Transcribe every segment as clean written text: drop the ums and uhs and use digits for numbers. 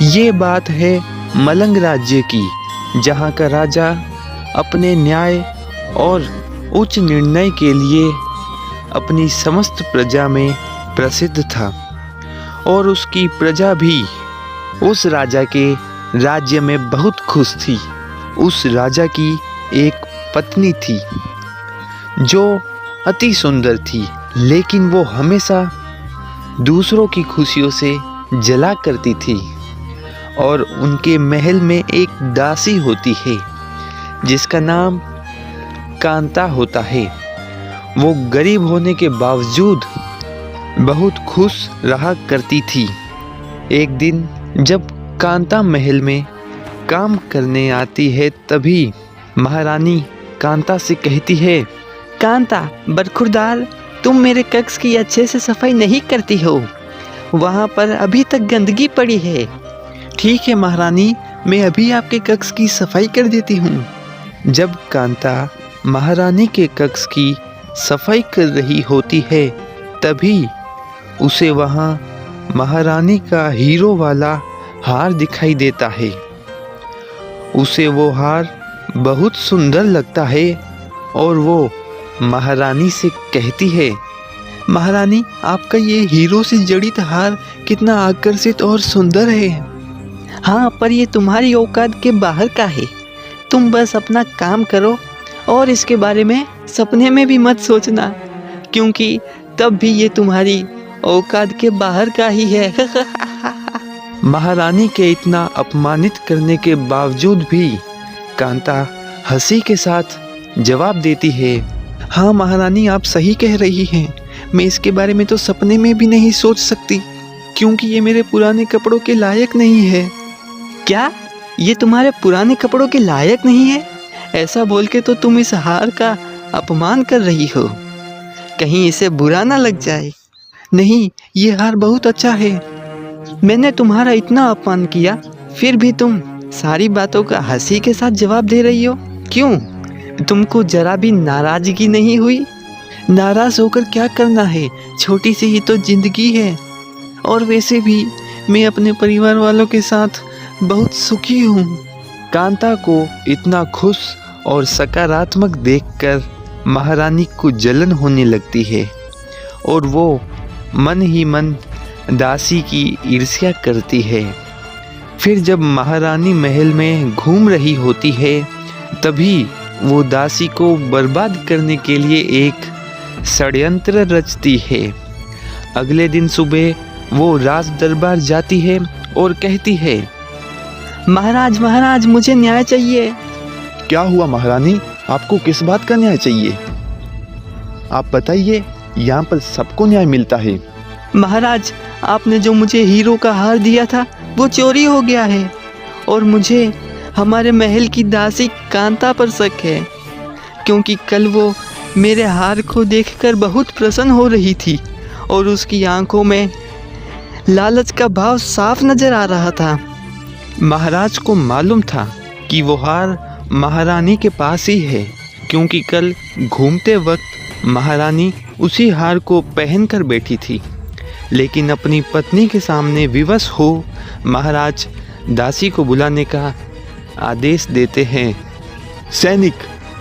ये बात है मलंग राज्य की, जहाँ का राजा अपने न्याय और उच्च निर्णय के लिए अपनी समस्त प्रजा में प्रसिद्ध था और उसकी प्रजा भी उस राजा के राज्य में बहुत खुश थी। उस राजा की एक पत्नी थी जो अति सुंदर थी, लेकिन वो हमेशा दूसरों की खुशियों से जला करती थी। और उनके महल में एक दासी होती है जिसका नाम कांता होता है। वो गरीब होने के बावजूद बहुत खुश रहा करती थी। एक दिन जब कांता महल में काम करने आती है, तभी महारानी कांता से कहती है, कांता बरखुरदार, तुम मेरे कक्ष की अच्छे से सफाई नहीं करती हो। वहाँ पर अभी तक गंदगी पड़ी है। ठीक है महारानी, मैं अभी आपके कक्ष की सफाई कर देती हूँ। जब कांता महारानी के कक्ष की सफाई कर रही होती है, तभी उसे वहाँ महारानी का हीरो वाला हार दिखाई देता है। उसे वो हार बहुत सुंदर लगता है और वो महारानी से कहती है, महारानी, आपका ये हीरो से जड़ित हार कितना आकर्षित और सुंदर है। हाँ, पर ये तुम्हारी औकात के बाहर का है। तुम बस अपना काम करो और इसके बारे में सपने में भी मत सोचना, क्योंकि तब भी ये तुम्हारी औकात के बाहर का ही है। महारानी के इतना अपमानित करने के बावजूद भी कांता हंसी के साथ जवाब देती है, हाँ महारानी, आप सही कह रही हैं। मैं इसके बारे में तो सपने में भी नहीं सोच सकती, क्योंकि ये मेरे पुराने कपड़ों के लायक नहीं है। क्या ये तुम्हारे पुराने कपड़ों के लायक नहीं है? ऐसा बोल के तो तुम इस हार का अपमान कर रही हो। कहीं इसे बुरा ना लग जाए। नहीं, ये हार बहुत अच्छा है। मैंने तुम्हारा इतना अपमान किया, फिर भी तुम सारी बातों का हंसी के साथ जवाब दे रही हो। क्यों? तुमको जरा भी नाराजगी नहीं हुई? नाराज होकर क्या करना है, छोटी सी ही तो जिंदगी है। और वैसे भी मैं अपने परिवार वालों के साथ बहुत सुखी हूँ। कांता को इतना खुश और सकारात्मक देखकर महारानी को जलन होने लगती है और वो मन ही मन दासी की ईर्ष्या करती है। फिर जब महारानी महल में घूम रही होती है, तभी वो दासी को बर्बाद करने के लिए एक षड्यंत्र रचती है। अगले दिन सुबह वो राज दरबार जाती है और कहती है, महाराज महाराज, मुझे न्याय चाहिए। क्या हुआ महारानी, आपको किस बात का न्याय चाहिए? आप बताइए, यहाँ पर सबको न्याय मिलता है। महाराज, आपने जो मुझे हीरो का हार दिया था वो चोरी हो गया है और मुझे हमारे महल की दासी कांता पर शक है, क्योंकि कल वो मेरे हार को देखकर बहुत प्रसन्न हो रही थी और उसकी आंखों में लालच का भाव साफ नजर आ रहा था। महाराज को मालूम था कि वो हार महारानी के पास ही है, क्योंकि कल घूमते वक्त महारानी उसी हार को पहनकर बैठी थी। लेकिन अपनी पत्नी के सामने विवश हो महाराज दासी को बुलाने का आदेश देते हैं। सैनिक,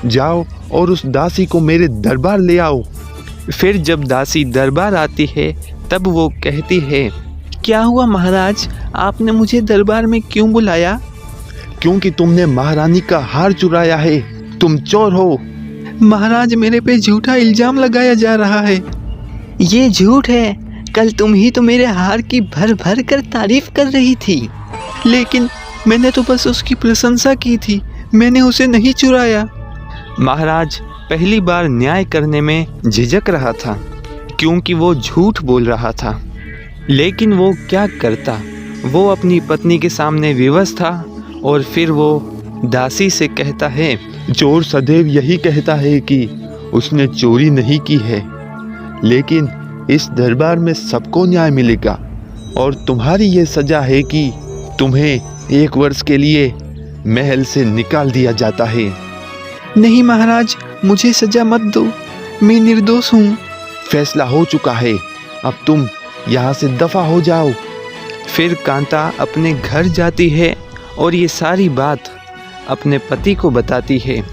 जाओ और उस दासी को मेरे दरबार ले आओ। फिर जब दासी दरबार आती है, तब वो कहती है, क्या हुआ महाराज, आपने मुझे दरबार में क्यों बुलाया? क्योंकि तुमने महारानी का हार चुराया है, तुम चोर हो। महाराज, मेरे पे झूठा इल्जाम लगाया जा रहा है। ये झूठ है। कल तुम ही तो मेरे हार की भर भर कर तारीफ कर रही थी। लेकिन मैंने तो बस उसकी प्रशंसा की थी, मैंने उसे नहीं चुराया। महाराज पहली बार न्याय करने में झिझक रहा था, क्योंकि वो झूठ बोल रहा था। लेकिन वो क्या करता, वो अपनी पत्नी के सामने विवश था। और फिर वो दासी से कहता है, चोर सदैव यही कहता है कि उसने चोरी नहीं की है, लेकिन इस दरबार में सबको न्याय मिलेगा और तुम्हारी ये सजा है कि तुम्हें 1 वर्ष के लिए महल से निकाल दिया जाता है। नहीं महाराज, मुझे सजा मत दो, मैं निर्दोष हूँ। फैसला हो चुका है, अब तुम यहाँ से दफा हो जाओ। फिर कांता अपने घर जाती है और ये सारी बात अपने पति को बताती है।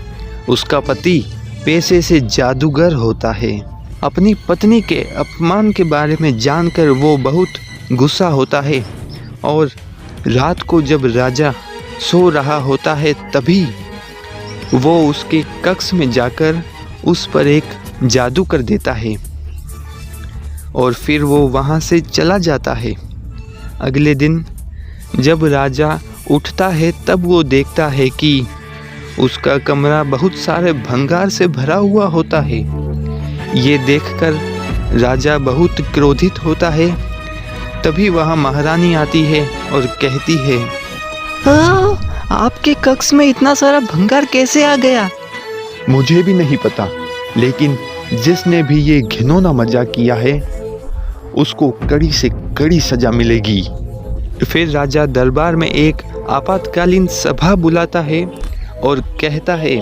उसका पति पेशे से जादूगर होता है। अपनी पत्नी के अपमान के बारे में जानकर वो बहुत गुस्सा होता है और रात को जब राजा सो रहा होता है तभी वो उसके कक्ष में जाकर उस पर एक जादू कर देता है और फिर वो वहाँ से चला जाता है। अगले दिन जब राजा उठता है तब वो देखता है कि उसका कमरा बहुत सारे भंगार से भरा हुआ होता है। ये देखकर राजा बहुत क्रोधित होता है। तभी वहाँ महारानी आती है और कहती है, आपके कक्ष में इतना सारा भंगार कैसे आ गया? मुझे भी नहीं पता, लेकिन जिसने भी ये घिनौना मजाक किया है उसको कड़ी से कड़ी सजा मिलेगी। फिर राजा दरबार में एक आपातकालीन सभा बुलाता है और कहता है,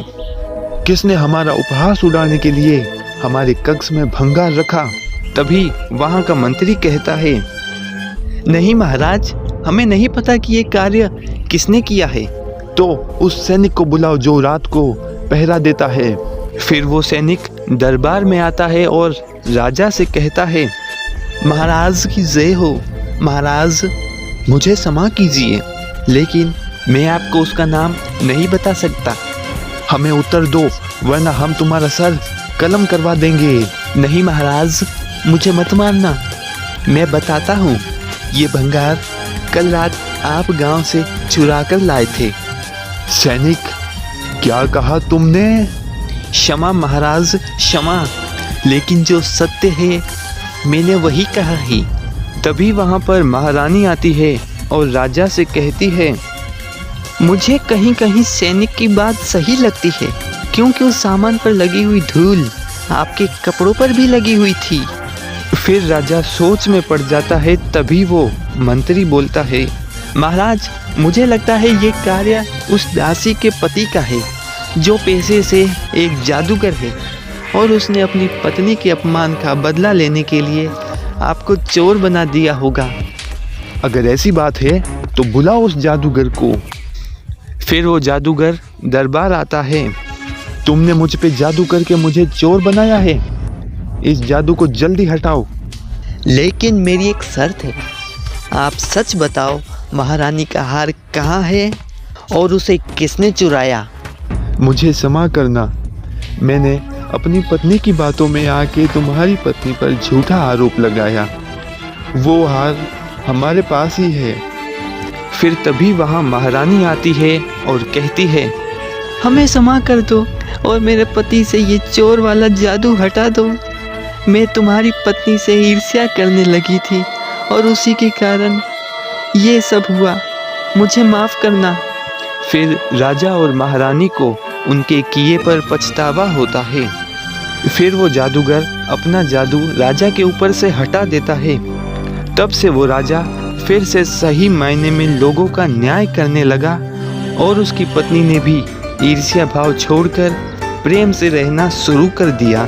किसने हमारा उपहास उड़ाने के लिए हमारे कक्ष में भंगार रखा? तभी वहाँ का मंत्री कहता है, नहीं महाराज, हमें नहीं पता कि ये कार्य किसने किया है। तो उस सैनिक को बुलाओ जो रात को पहरा देता है। फिर वो सैनिक दरबार में आता है और राजा से कहता है, महाराज की जय हो। महाराज, मुझे क्षमा कीजिए, लेकिन मैं आपको उसका नाम नहीं बता सकता। हमें उत्तर दो, वरना हम तुम्हारा सर कलम करवा देंगे। नहीं महाराज, मुझे मत मारना, मैं बताता हूँ। ये भंगार कल रात आप गांव से चुरा कर लाए थे। सैनिक, क्या कहा तुमने? क्षमा महाराज, क्षमा, लेकिन जो सत्य है मैंने वही कहा है। तभी वहाँ पर महारानी आती है और राजा से कहती है, मुझे कहीं कहीं सैनिक की बात सही लगती है, क्योंकि उस सामान पर लगी हुई धूल आपके कपड़ों पर भी लगी हुई थी। फिर राजा सोच में पड़ जाता है। तभी वो मंत्री बोलता है, महाराज, मुझे लगता है ये कार्य उस दासी के पति का है, जो पेशे से एक जादूगर है और उसने अपनी पत्नी के अपमान का बदला लेने के लिए आपको चोर बना दिया होगा। अगर ऐसी बात है तो बुलाओ उस जादूगर को। फिर वो जादूगर दरबार आता है। तुमने मुझ पे जादू करके मुझे चोर बनाया है, इस जादू को जल्दी हटाओ। लेकिन मेरी एक शर्त है, आप सच बताओ महारानी का हार कहाँ है और उसे किसने चुराया? मुझे क्षमा करना, मैंने अपनी पत्नी की बातों में आके तुम्हारी पत्नी पर झूठा आरोप लगाया। वो हार हमारे पास ही है। फिर तभी वहाँ महारानी आती है और कहती है, हमें क्षमा कर दो और मेरे पति से ये चोर वाला जादू हटा दो। मैं तुम्हारी पत्नी से ईर्ष्या करने लगी थी और उसी के कारण ये सब हुआ, मुझे माफ़ करना। फिर राजा और महारानी को उनके किए पर पछतावा होता है। फिर वो जादूगर अपना जादू राजा के ऊपर से हटा देता है। तब से वो राजा फिर से सही मायने में लोगों का न्याय करने लगा और उसकी पत्नी ने भी ईर्ष्या भाव छोड़कर प्रेम से रहना शुरू कर दिया।